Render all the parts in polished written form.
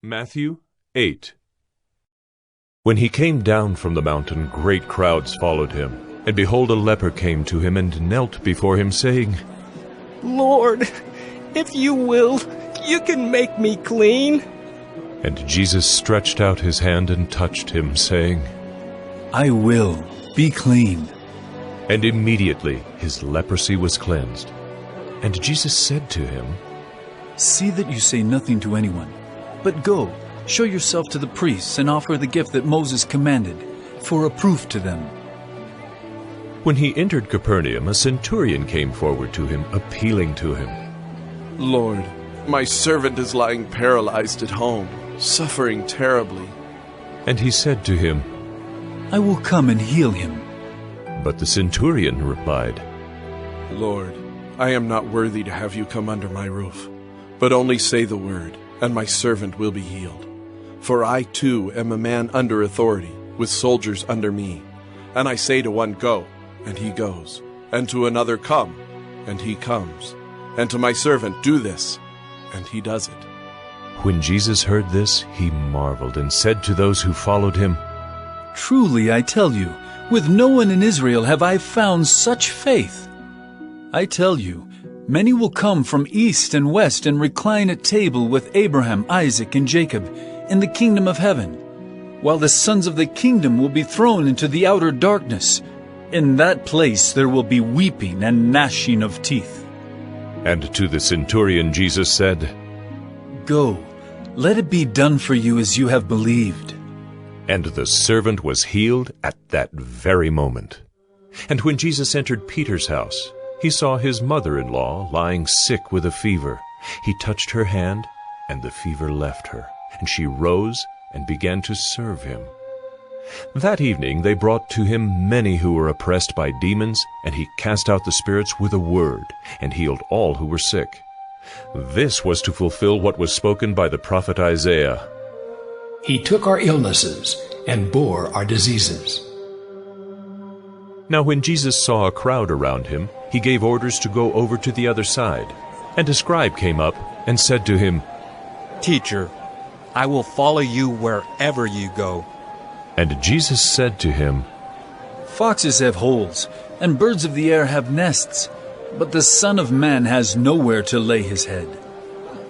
Matthew 8. When he came down from the mountain, great crowds followed him. And behold, a leper came to him and knelt before him, saying, Lord, if you will, you can make me clean. And Jesus stretched out his hand and touched him, saying, I will, be clean. And immediately his leprosy was cleansed. And Jesus said to him, See that you say nothing to anyone, but go, show yourself to the priests and offer the gift that Moses commanded, for a proof to them. When he entered Capernaum, a centurion came forward to him, appealing to him. Lord, my servant is lying paralyzed at home, suffering terribly. And he said to him, I will come and heal him. But the centurion replied, Lord, I am not worthy to have you come under my roof, but only say the word, and my servant will be healed. For I too am a man under authority, with soldiers under me. And I say to one, Go, and he goes, and to another, Come, and he comes, and to my servant, Do this, and he does it. When Jesus heard this, he marveled and said to those who followed him, Truly I tell you, with no one in Israel have I found such faith. I tell you, many will come from east and west and recline at table with Abraham, Isaac, and Jacob in the kingdom of heaven, while the sons of the kingdom will be thrown into the outer darkness. In that place there will be weeping and gnashing of teeth. And to the centurion Jesus said, Go, let it be done for you as you have believed. And the servant was healed at that very moment. And when Jesus entered Peter's house, he saw his mother-in-law lying sick with a fever. He touched her hand, and the fever left her, and she rose and began to serve him. That evening they brought to him many who were oppressed by demons, and he cast out the spirits with a word, and healed all who were sick. This was to fulfill what was spoken by the prophet Isaiah. He took our illnesses and bore our diseases. Now when Jesus saw a crowd around him, he gave orders to go over to the other side. And a scribe came up and said to him, Teacher, I will follow you wherever you go. And Jesus said to him, Foxes have holes, and birds of the air have nests, but the Son of Man has nowhere to lay his head.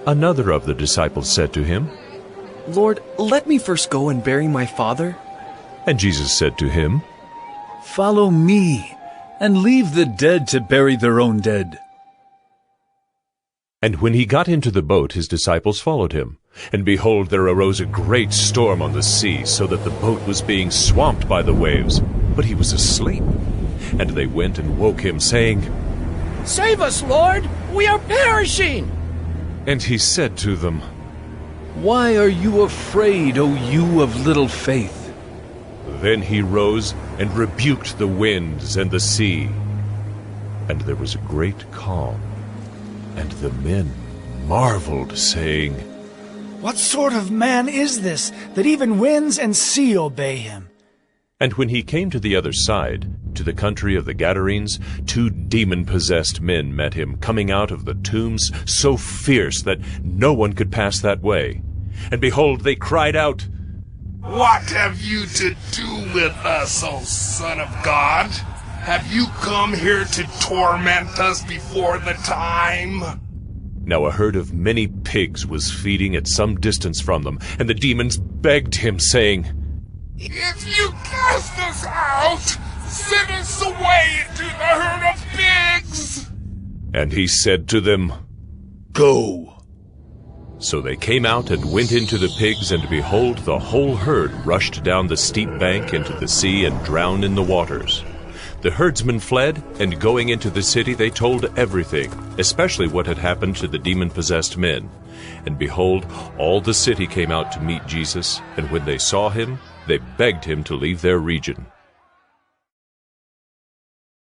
Another of the disciples said to him, Lord, let me first go and bury my father. And Jesus said to him, Follow me, and leave the dead to bury their own dead. And when he got into the boat, his disciples followed him. And behold, there arose a great storm on the sea, so that the boat was being swamped by the waves. But he was asleep. And they went and woke him, saying, Save us, Lord! We are perishing! And he said to them, Why are you afraid, O you of little faith? Then he rose and rebuked the winds and the sea. And there was a great calm. And the men marveled, saying, What sort of man is this, that even winds and sea obey him? And when he came to the other side, to the country of the Gadarenes, 2 demon-possessed men met him, coming out of the tombs, so fierce that no one could pass that way. And behold, they cried out, What have you to do with us, O Son of God? Have you come here to torment us before the time? Now a herd of many pigs was feeding at some distance from them, and the demons begged him, saying, If you cast us out, send us away into the herd of pigs. And he said to them, Go. So they came out and went into the pigs, and behold, the whole herd rushed down the steep bank into the sea and drowned in the waters. The herdsmen fled, and going into the city they told everything, especially what had happened to the demon-possessed men. And behold, all the city came out to meet Jesus, and when they saw him, they begged him to leave their region.